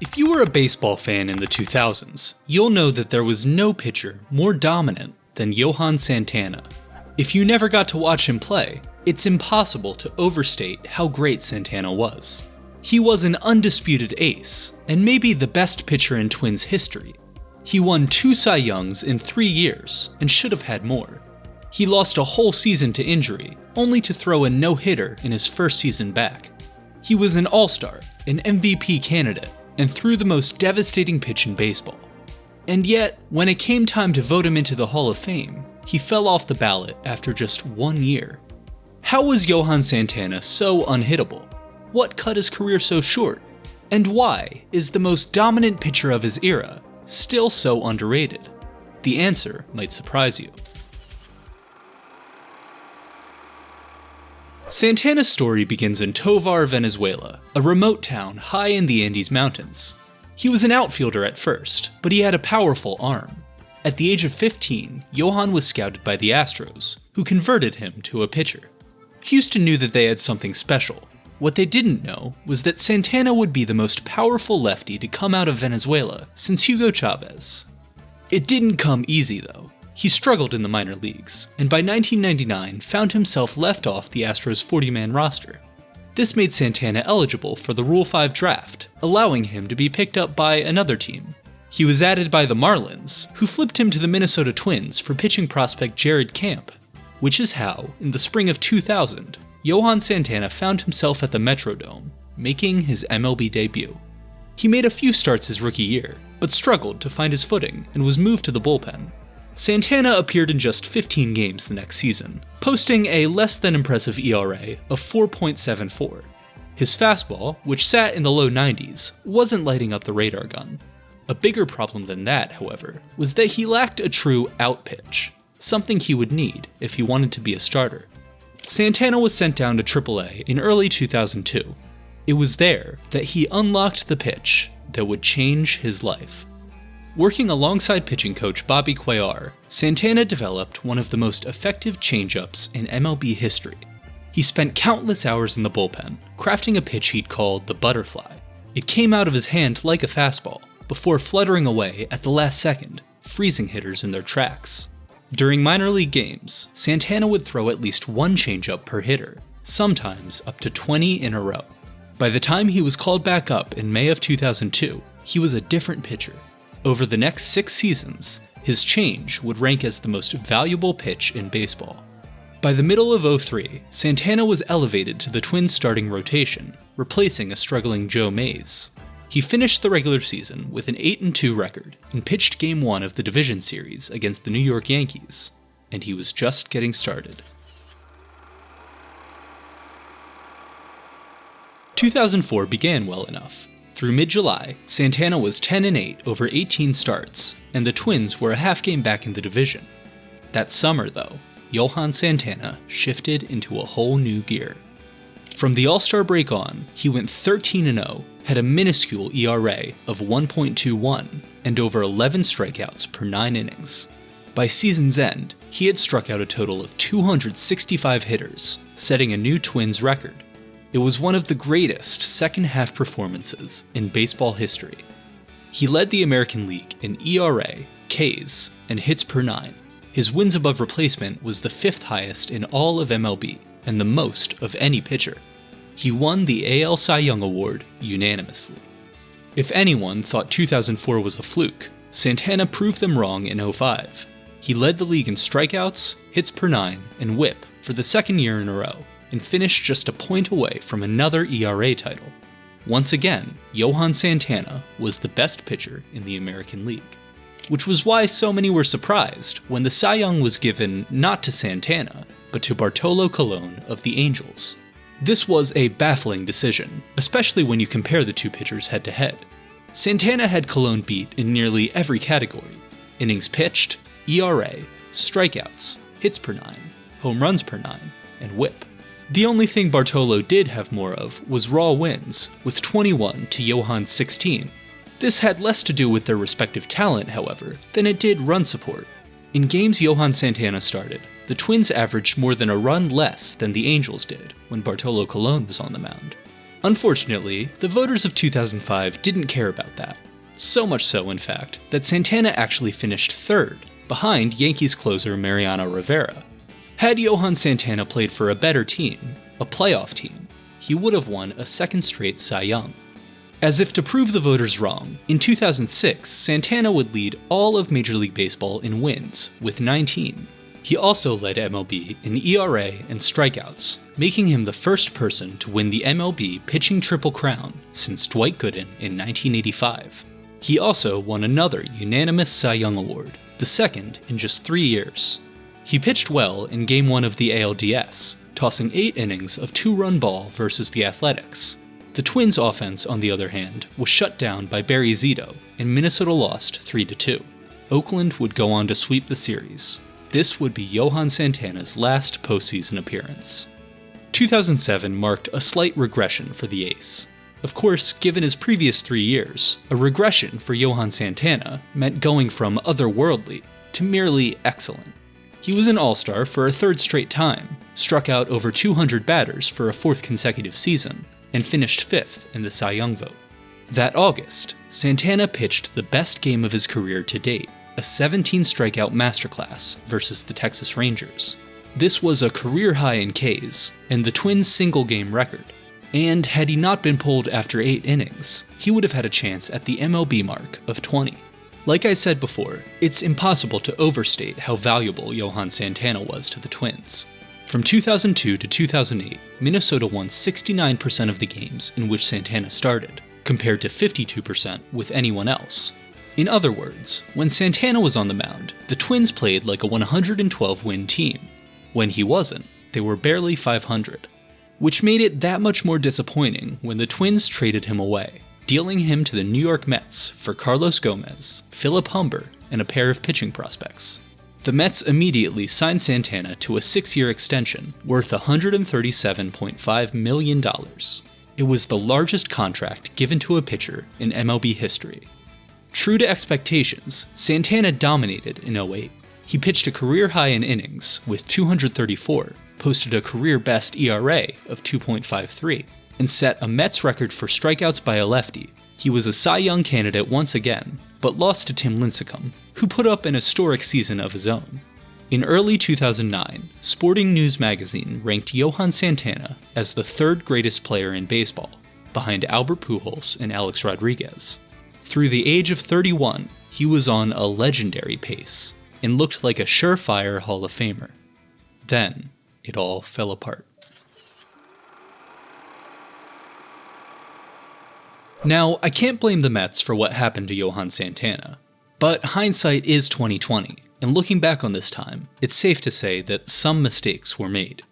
If you were a baseball fan in the 2000s, you'll know that there was no pitcher more dominant than Johan Santana. If you never got to watch him play, it's impossible to overstate how great Santana was. He was an undisputed ace, and maybe the best pitcher in Twins history. He won 2 Cy Youngs in 3 years, and should have had more. He lost a whole season to injury, only to throw a no-hitter in his first season back. He was an all-star, an MVP candidate, and threw the most devastating pitch in baseball. And yet, when it came time to vote him into the Hall of Fame, he fell off the ballot after just 1 year. How was Johan Santana so unhittable? What cut his career so short? And why is the most dominant pitcher of his era still so underrated? The answer might surprise you. Santana's story begins in Tovar, Venezuela, a remote town high in the Andes Mountains. He was an outfielder at first, but he had a powerful arm. At the age of 15, Johan was scouted by the Astros, who converted him to a pitcher. Houston knew that they had something special. What they didn't know was that Santana would be the most powerful lefty to come out of Venezuela since Hugo Chavez. It didn't come easy though. He struggled in the minor leagues, and by 1999 found himself left off the Astros' 40-man roster. This made Santana eligible for the Rule 5 draft, allowing him to be picked up by another team. He was added by the Marlins, who flipped him to the Minnesota Twins for pitching prospect Jared Camp, which is how, in the spring of 2000, Johan Santana found himself at the Metrodome, making his MLB debut. He made a few starts his rookie year, but struggled to find his footing and was moved to the bullpen. Santana appeared in just 15 games the next season, posting a less than impressive ERA of 4.74. His fastball, which sat in the low 90s, wasn't lighting up the radar gun. A bigger problem than that, however, was that he lacked a true out pitch, something he would need if he wanted to be a starter. Santana was sent down to AAA in early 2002. It was there that he unlocked the pitch that would change his life. Working alongside pitching coach Bobby Cuellar, Santana developed one of the most effective changeups in MLB history. He spent countless hours in the bullpen, crafting a pitch he'd called the butterfly. It came out of his hand like a fastball, before fluttering away at the last second, freezing hitters in their tracks. During minor league games, Santana would throw at least 1 changeup per hitter, sometimes up to 20 in a row. By the time he was called back up in May of 2002, he was a different pitcher. Over the next 6 seasons, his change would rank as the most valuable pitch in baseball. By the middle of 2003, Santana was elevated to the Twins' starting rotation, replacing a struggling Joe Mays. He finished the regular season with an 8-2 record and pitched Game 1 of the division series against the New York Yankees, and he was just getting started. 2004 began well enough. Through mid-July, Santana was 10-8 over 18 starts, and the Twins were a half game back in the division. That summer, though, Johan Santana shifted into a whole new gear. From the All-Star break on, he went 13-0, had a minuscule ERA of 1.21, and over 11 strikeouts per 9 innings. By season's end, he had struck out a total of 265 hitters, setting a new Twins record. It was one of the greatest second-half performances in baseball history. He led the American League in ERA, Ks, and hits per 9. His wins above replacement was the 5th highest in all of MLB, and the most of any pitcher. He won the AL Cy Young Award unanimously. If anyone thought 2004 was a fluke, Santana proved them wrong in 2005. He led the league in strikeouts, hits per 9, and WHIP for the second year in a row, and finished just a point away from another ERA title. Once again, Johan Santana was the best pitcher in the American League, which was why so many were surprised when the Cy Young was given not to Santana, but to Bartolo Colon of the Angels. This was a baffling decision, especially when you compare the two pitchers head-to-head. Santana had Colon beat in nearly every category: innings pitched, ERA, strikeouts, hits per 9, home runs per 9, and WHIP. The only thing Bartolo did have more of was raw wins, with 21 to Johan's 16. This had less to do with their respective talent, however, than it did run support. In games Johan Santana started, the Twins averaged more than a run less than the Angels did when Bartolo Colon was on the mound. Unfortunately, the voters of 2005 didn't care about that. So much so, in fact, that Santana actually finished third, behind Yankees closer Mariano Rivera. Had Johan Santana played for a better team, a playoff team, he would have won a second straight Cy Young. As if to prove the voters wrong, in 2006, Santana would lead all of Major League Baseball in wins, with 19. He also led MLB in ERA and strikeouts, making him the first person to win the MLB pitching Triple Crown since Dwight Gooden in 1985. He also won another unanimous Cy Young Award, the second in just 3 years. He pitched well in Game 1 of the ALDS, tossing 8 innings of 2-run ball versus the Athletics. The Twins' offense, on the other hand, was shut down by Barry Zito, and Minnesota lost 3-2. Oakland would go on to sweep the series. This would be Johan Santana's last postseason appearance. 2007 marked a slight regression for the ace. Of course, given his previous 3 years, a regression for Johan Santana meant going from otherworldly to merely excellent. He was an all-star for a third straight time, struck out over 200 batters for a fourth consecutive season, and finished 5th in the Cy Young vote. That August, Santana pitched the best game of his career to date, a 17-strikeout masterclass versus the Texas Rangers. This was a career high in Ks, and the Twins' single-game record. And had he not been pulled after 8 innings, he would have had a chance at the MLB mark of 20. Like I said before, it's impossible to overstate how valuable Johan Santana was to the Twins. From 2002 to 2008, Minnesota won 69% of the games in which Santana started, compared to 52% with anyone else. In other words, when Santana was on the mound, the Twins played like a 112-win team. When he wasn't, they were barely 500. Which made it that much more disappointing when the Twins traded him away, dealing him to the New York Mets for Carlos Gomez, Philip Humber, and a pair of pitching prospects. The Mets immediately signed Santana to a 6-year extension worth $137.5 million. It was the largest contract given to a pitcher in MLB history. True to expectations, Santana dominated in 2008. He pitched a career-high in innings with 234, posted a career-best ERA of 2.53, and set a Mets record for strikeouts by a lefty. He was a Cy Young candidate once again, but lost to Tim Lincecum, who put up an historic season of his own. In early 2009, Sporting News magazine ranked Johan Santana as the 3rd greatest player in baseball, behind Albert Pujols and Alex Rodriguez. Through the age of 31, he was on a legendary pace, and looked like a surefire Hall of Famer. Then, it all fell apart. Now, I can't blame the Mets for what happened to Johan Santana, but hindsight is 20/20, and looking back on this time, it's safe to say that some mistakes were made.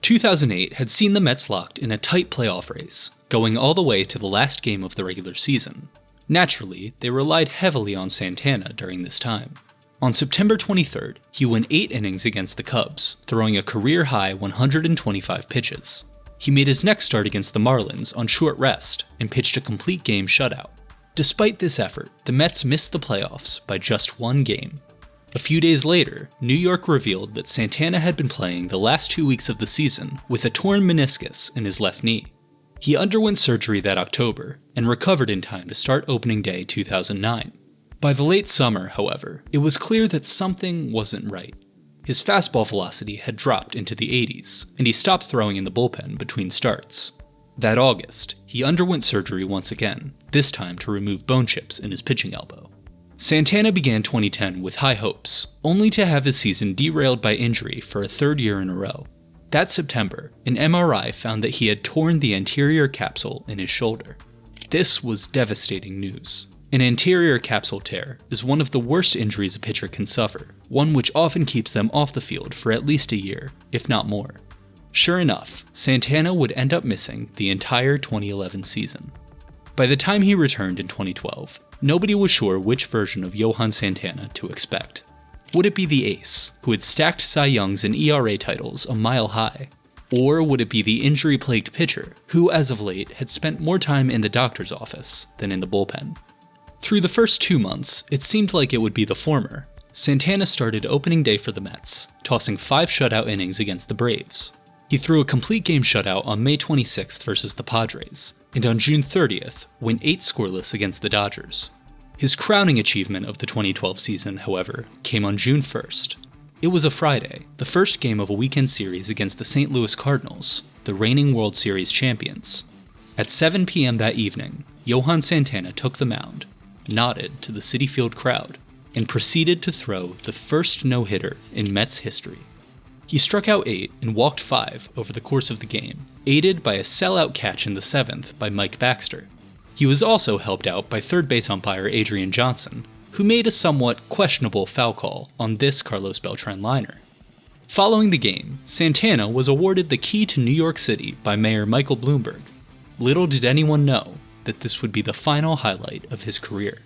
2008 had seen the Mets locked in a tight playoff race, going all the way to the last game of the regular season. Naturally, they relied heavily on Santana during this time. On September 23rd, he went 8 innings against the Cubs, throwing a career-high 125 pitches. He made his next start against the Marlins on short rest and pitched a complete game shutout. Despite this effort, the Mets missed the playoffs by just 1 game. A few days later, New York revealed that Santana had been playing the last 2 weeks of the season with a torn meniscus in his left knee. He underwent surgery that October and recovered in time to start opening day 2009. By the late summer, however, it was clear that something wasn't right. His fastball velocity had dropped into the 80s, and he stopped throwing in the bullpen between starts. That August, he underwent surgery once again, this time to remove bone chips in his pitching elbow. Santana began 2010 with high hopes, only to have his season derailed by injury for a 3rd year in a row. That September, an MRI found that he had torn the anterior capsule in his shoulder. This was devastating news. An anterior capsule tear is one of the worst injuries a pitcher can suffer, one which often keeps them off the field for at least a year, if not more. Sure enough, Santana would end up missing the entire 2011 season. By the time he returned in 2012, nobody was sure which version of Johan Santana to expect. Would it be the ace, who had stacked Cy Youngs and ERA titles a mile high? Or would it be the injury-plagued pitcher, who as of late had spent more time in the doctor's office than in the bullpen? Through the first 2 months, it seemed like it would be the former. Santana started opening day for the Mets, tossing 5 shutout innings against the Braves. He threw a complete game shutout on May 26th versus the Padres, and on June 30th, went 8 scoreless against the Dodgers. His crowning achievement of the 2012 season, however, came on June 1st. It was a Friday, the first game of a weekend series against the St. Louis Cardinals, the reigning World Series champions. At 7 p.m. that evening, Johan Santana took the mound, nodded to the Citi Field crowd, and proceeded to throw the first no-hitter in Mets history. He struck out 8 and walked 5 over the course of the game, aided by a sellout catch in the 7th by Mike Baxter. He was also helped out by third base umpire Adrian Johnson, who made a somewhat questionable foul call on this Carlos Beltran liner. Following the game, Santana was awarded the key to New York City by Mayor Michael Bloomberg. Little did anyone know that this would be the final highlight of his career.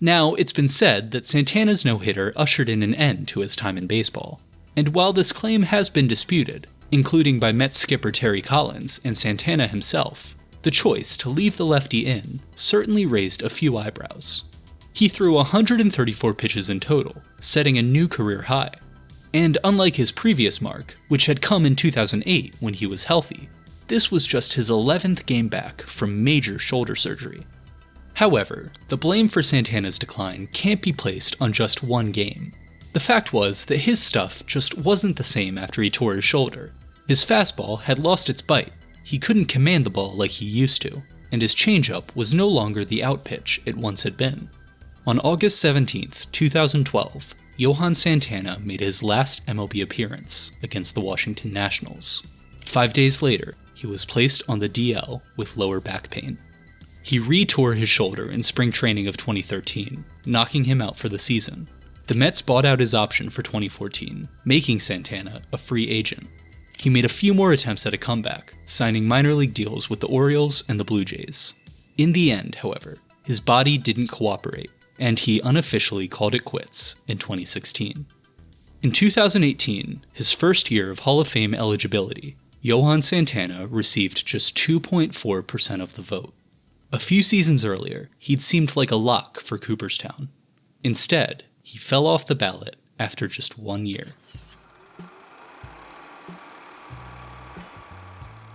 Now, it's been said that Santana's no-hitter ushered in an end to his time in baseball. And while this claim has been disputed, including by Mets skipper Terry Collins and Santana himself, the choice to leave the lefty in certainly raised a few eyebrows. He threw 134 pitches in total, setting a new career high. And unlike his previous mark, which had come in 2008 when he was healthy, this was just his 11th game back from major shoulder surgery. However, the blame for Santana's decline can't be placed on just one game. The fact was that his stuff just wasn't the same after he tore his shoulder. His fastball had lost its bite, he couldn't command the ball like he used to, and his changeup was no longer the out pitch it once had been. On August 17, 2012, Johan Santana made his last MLB appearance against the Washington Nationals. 5 days later, he was placed on the DL with lower back pain. He re-tore his shoulder in spring training of 2013, knocking him out for the season. The Mets bought out his option for 2014, making Santana a free agent. He made a few more attempts at a comeback, signing minor league deals with the Orioles and the Blue Jays. In the end, however, his body didn't cooperate, and he unofficially called it quits in 2016. In 2018, his first year of Hall of Fame eligibility, Johan Santana received just 2.4% of the vote. A few seasons earlier, he'd seemed like a lock for Cooperstown. Instead, he fell off the ballot after just 1 year.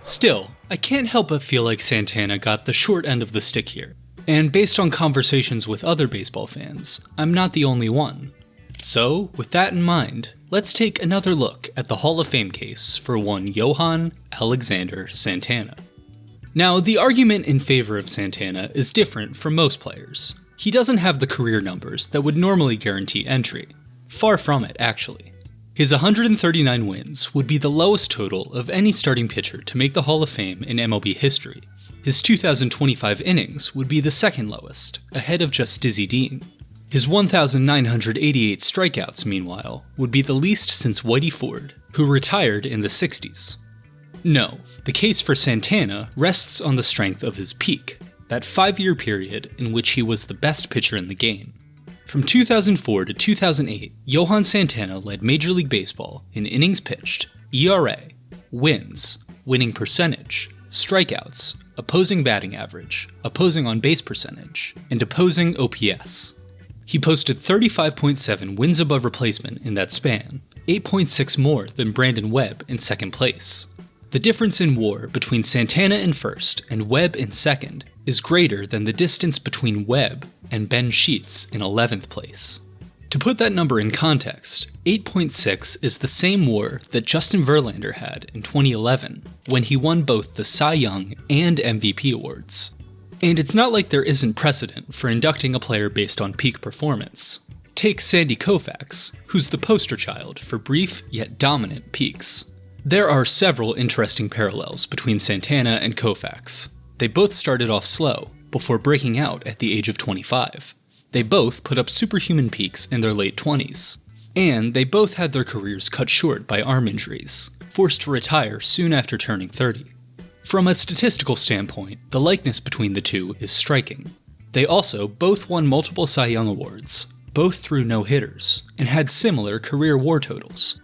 Still, I can't help but feel like Santana got the short end of the stick here. And based on conversations with other baseball fans, I'm not the only one. So, with that in mind, let's take another look at the Hall of Fame case for one Johan Alexander Santana. Now, the argument in favor of Santana is different from most players. He doesn't have the career numbers that would normally guarantee entry. Far from it, actually. His 139 wins would be the lowest total of any starting pitcher to make the Hall of Fame in MLB history. His 2,025 innings would be the second lowest, ahead of just Dizzy Dean. His 1,988 strikeouts, meanwhile, would be the least since Whitey Ford, who retired in the 60s. No, the case for Santana rests on the strength of his peak, that 5-year period in which he was the best pitcher in the game. From 2004 to 2008, Johan Santana led Major League Baseball in innings pitched, ERA, wins, winning percentage, strikeouts, opposing batting average, opposing on-base percentage, and opposing OPS. He posted 35.7 wins above replacement in that span, 8.6 more than Brandon Webb in second place. The difference in WAR between Santana in first and Webb in second is greater than the distance between Webb and Ben Sheets in 11th place. To put that number in context, 8.6 is the same WAR that Justin Verlander had in 2011 when he won both the Cy Young and MVP awards. And it's not like there isn't precedent for inducting a player based on peak performance. Take Sandy Koufax, who's the poster child for brief yet dominant peaks. There are several interesting parallels between Santana and Koufax. They both started off slow, before breaking out at the age of 25. They both put up superhuman peaks in their late 20s. And they both had their careers cut short by arm injuries, forced to retire soon after turning 30. From a statistical standpoint, the likeness between the two is striking. They also both won multiple Cy Young awards, both threw no-hitters, and had similar career WAR totals.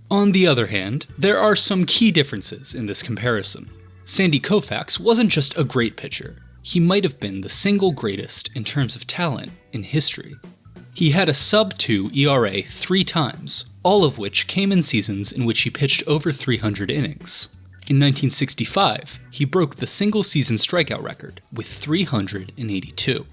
On the other hand, there are some key differences in this comparison. Sandy Koufax wasn't just a great pitcher, he might have been the single greatest in terms of talent in history. He had a sub-2 ERA 3 times, all of which came in seasons in which he pitched over 300 innings. In 1965, he broke the single-season strikeout record with 382.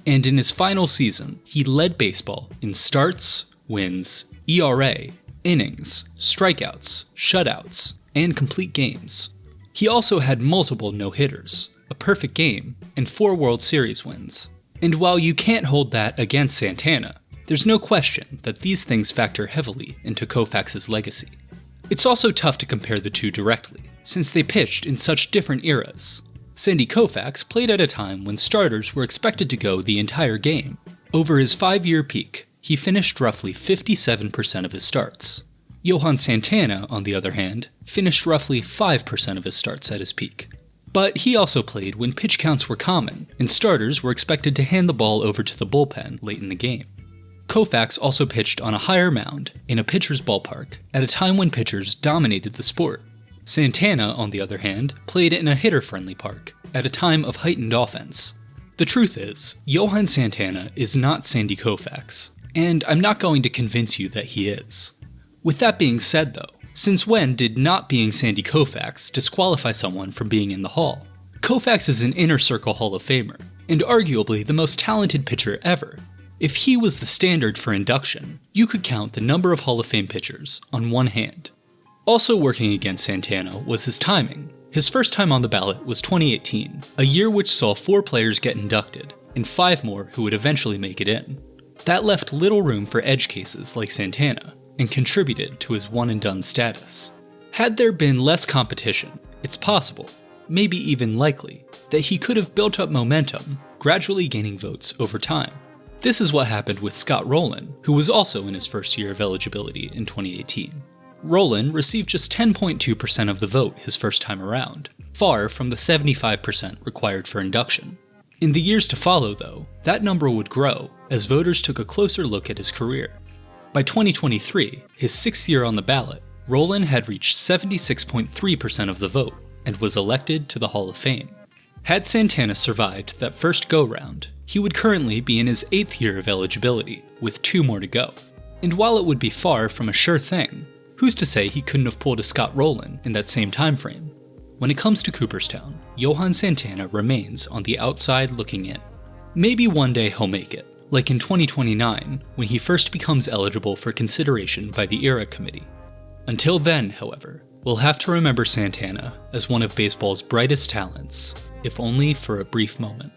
And in his final season, he led baseball in starts, wins, ERA, innings, strikeouts, shutouts, and complete games. He also had multiple no-hitters, a perfect game, and 4 World Series wins. And while you can't hold that against Santana, there's no question that these things factor heavily into Koufax's legacy. It's also tough to compare the two directly, since they pitched in such different eras. Sandy Koufax played at a time when starters were expected to go the entire game. Over his 5-year peak, he finished roughly 57% of his starts. Johan Santana, on the other hand, finished roughly 5% of his starts at his peak. But he also played when pitch counts were common, and starters were expected to hand the ball over to the bullpen late in the game. Koufax also pitched on a higher mound, in a pitcher's ballpark, at a time when pitchers dominated the sport. Santana, on the other hand, played in a hitter-friendly park, at a time of heightened offense. The truth is, Johan Santana is not Sandy Koufax, and I'm not going to convince you that he is. With that being said though, since when did not being Sandy Koufax disqualify someone from being in the Hall? Koufax is an Inner Circle Hall of Famer, and arguably the most talented pitcher ever. If he was the standard for induction, you could count the number of Hall of Fame pitchers on one hand. Also working against Santana was his timing. His first time on the ballot was 2018, a year which saw 4 players get inducted, and 5 more who would eventually make it in. That left little room for edge cases like Santana, and contributed to his one-and-done status. Had there been less competition, it's possible, maybe even likely, that he could have built up momentum, gradually gaining votes over time. This is what happened with Scott Rowland, who was also in his first year of eligibility in 2018. Rowland received just 10.2% of the vote his first time around, far from the 75% required for induction. In the years to follow, though, that number would grow as voters took a closer look at his career. By 2023, his 6th year on the ballot, Rowland had reached 76.3% of the vote and was elected to the Hall of Fame. Had Santana survived that first go-round, he would currently be in his 8th year of eligibility, with 2 more to go. And while it would be far from a sure thing, who's to say he couldn't have pulled a Scott Rowland in that same time frame? When it comes to Cooperstown, Johan Santana remains on the outside looking in. Maybe one day he'll make it, like in 2029, when he first becomes eligible for consideration by the ERA Committee. Until then, however, we'll have to remember Santana as one of baseball's brightest talents, if only for a brief moment.